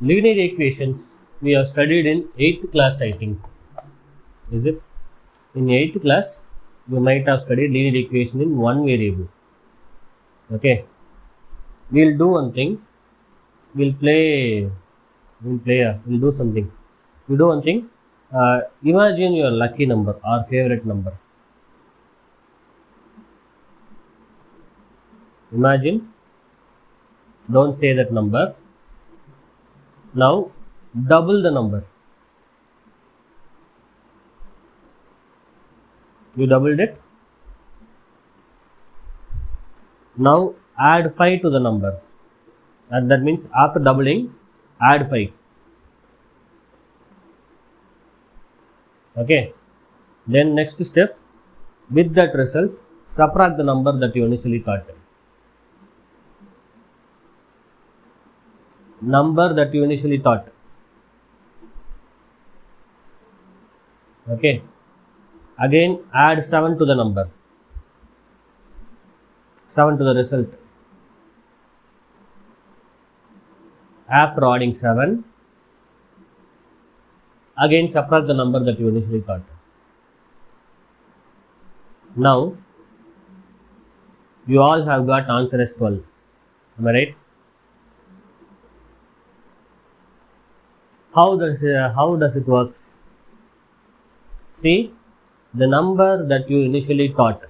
Linear equations we have studied in 8th class, I think. Is it? In 8th class, we might have studied linear equation in one variable. Okay. We'll do one thing. We'll do something. We'll do one thing. Imagine your lucky number or favorite number. Imagine. Don't say that number. Now, double the number. You doubled it. Now, add 5 to the number. And that means after doubling, add 5. Okay. Then next step, with that result, subtract the number that you initially thought. Number that you initially thought. Okay. Again, add 7 to the number. 7 to the result. After adding 7, again subtract the number that you initially thought. Now, you all have got answer as 12. Am I right? How does it works? See, the number that you initially thought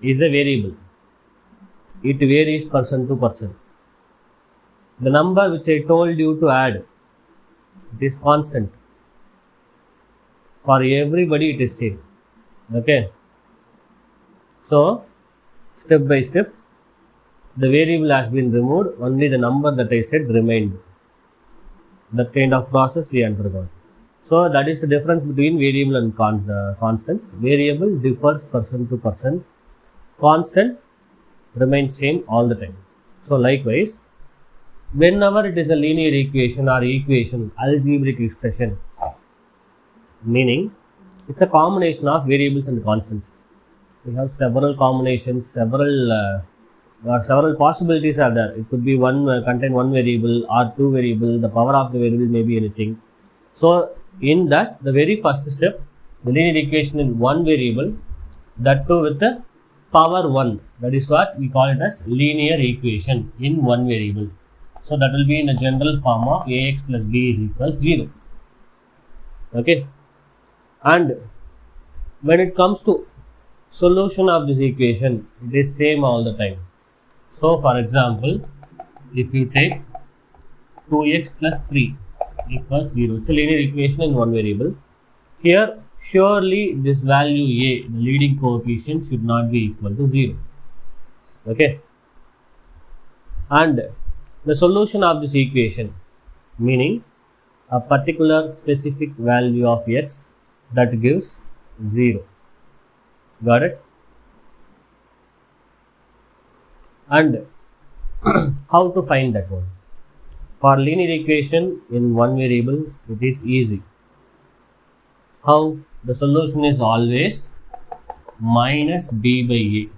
is a variable. It varies person to person. The number which I told you to add, it is constant. For everybody it is same. Okay. So, step by step, the variable has been removed, only the number that I said remained. That kind of process we undergone. So, that is the difference between variable and constants. Variable differs person to person. Constant remains same all the time. So, likewise, whenever it is a linear equation or equation, algebraic expression, meaning it's a combination of variables and constants. We have several combinations, several possibilities are there. It could be contain one variable or two variable. The power of the variable may be anything. So, in that, the very first step, the linear equation in one variable, that too with the power 1. That is what we call it as linear equation in one variable. So, that will be in a general form of ax plus b is equals 0. Okay. And when it comes to solution of this equation, it is same all the time. So, for example, if you take 2x plus 3 equals 0, it's a linear equation in one variable. Here, surely this value a, the leading coefficient, should not be equal to 0. Okay. And the solution of this equation, meaning a particular specific value of x that gives 0. Got it? And how to find that one? For linear equation in one variable, it is easy. How? The solution is always minus b by a,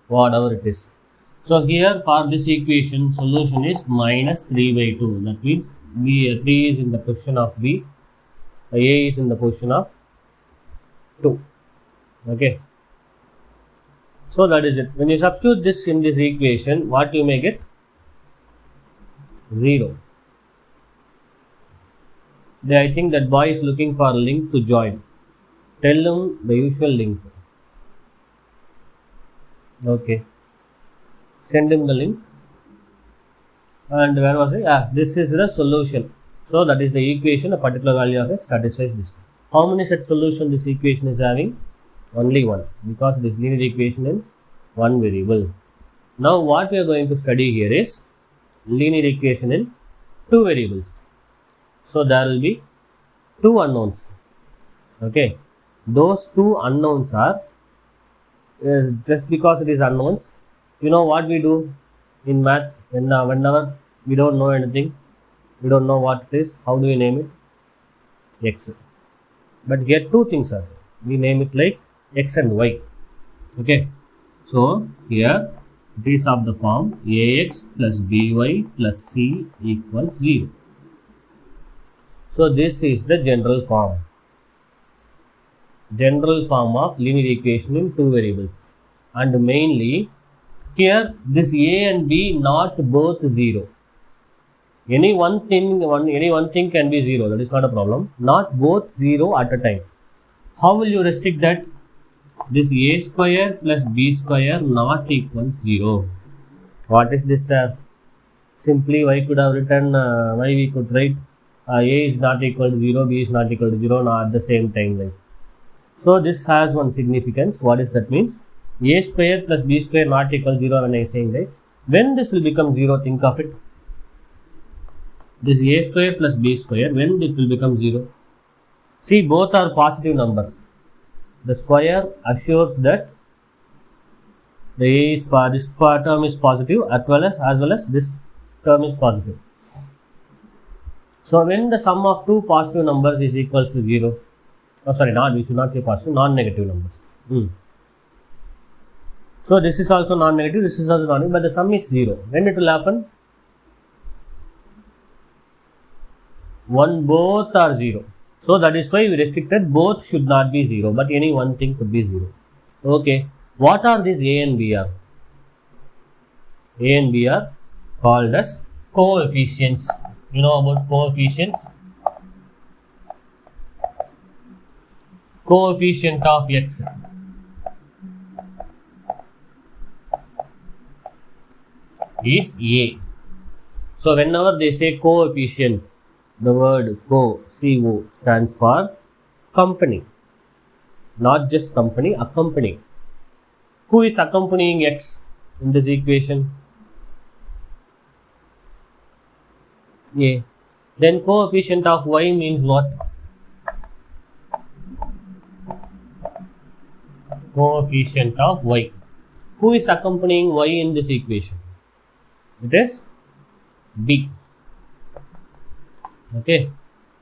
whatever it is. So, here for this equation, solution is minus 3 by 2. That means 3 is in the position of b, a is in the position of 2. Okay. So, that is it. When you substitute this in this equation, what you may get? 0. I think that boy is looking for a link to join. Tell him the usual link. Okay. Send him the link. And where was it? This is the solution. So, that is the equation, a particular value of x satisfies this. How many such solutions this equation is having? Only one, because it is linear equation in one variable. Now, what we are going to study here is linear equation in two variables. So, there will be two unknowns. Okay. Those two unknowns are, just because it is unknowns, you know what we do in math, whenever we don't know anything, we don't know what it is, how do we name it? X. But here two things are there. We name it like x and y. Okay. So, here it is of the form ax plus by plus c equals 0. So this is the general form of linear equation in two variables, and mainly here this a and b not both 0. Any one thing can be 0, that is not a problem. Not both 0 at a time. How will you restrict that? This a square plus b square not equals 0. What is this? Simply we could have written, we could write a is not equal to 0, b is not equal to 0, not at the same time. Like. So this has one significance. What is that means? A square plus b square not equal to 0 when I am saying, right? When this will become 0, think of it. This a square plus b square, when it will become 0? See, both are positive numbers. The square assures that this term is positive as well as this term is positive. So when the sum of two positive numbers is equals to 0, we should not say positive, non-negative numbers. So this is also non-negative, this is also non-negative, but the sum is 0. When it will happen? When both are 0. So that is why we restricted both should not be 0, but any one thing could be 0. Okay. What are these a and b are? A and b are called as coefficients. You know about coefficients? Coefficient of x is a. So whenever they say coefficient, the word co stands for company. Not just company, accompany. Who is accompanying x in this equation? A. Then coefficient of y means what? Coefficient of y. Who is accompanying y in this equation? It is b. Okay.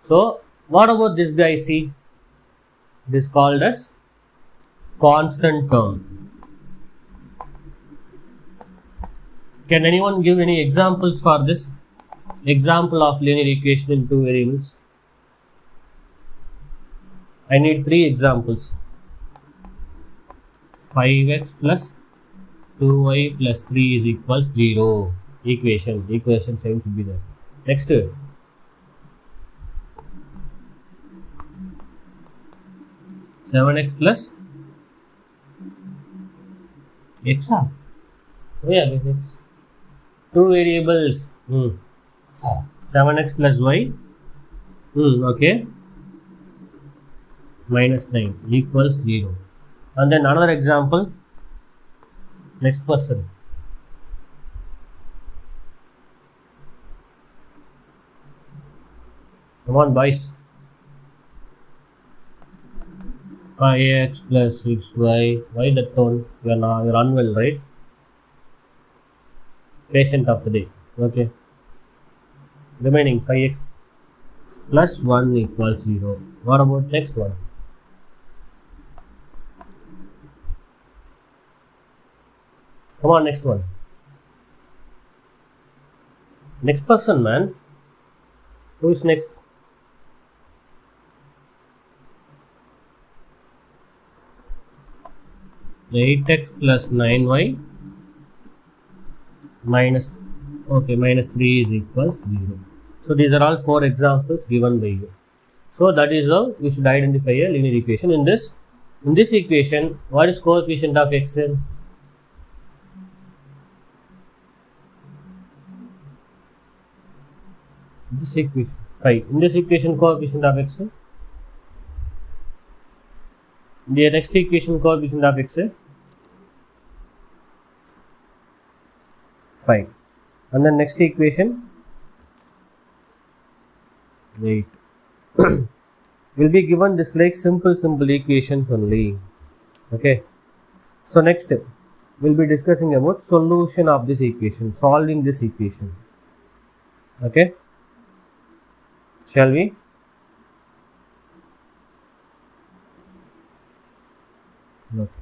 So what about this guy? C? It is called as constant term. Can anyone give any examples for this? Example of linear equation in two variables. I need 3 examples. 5x plus 2y plus 3 is equals 0. Equation same should be there. Next, 7x plus x. Oh yeah, x. Two variables. 7x plus y. Okay. Minus 9 equals 0. And then another example. Next person. Come on, boys. 5x plus 6y. Why that tone? You're unwell, right? Patient of the day. Okay. Remaining 5x plus 1 equals 0. What about next one? Come on, next one. Next person, man. Who is next? The 8x plus 9y minus 3 is equals 0. So these are all 4 examples given by you. So that is how we should identify a linear equation. In this equation, what is coefficient of x? This equation 5. In this equation, coefficient of x. The next equation, coefficient of x 5. And then next equation 8. Will be given this like simple equations only. Okay. So next step, we'll be discussing about solution of this equation, solving this equation. Okay. Shall we? Okay.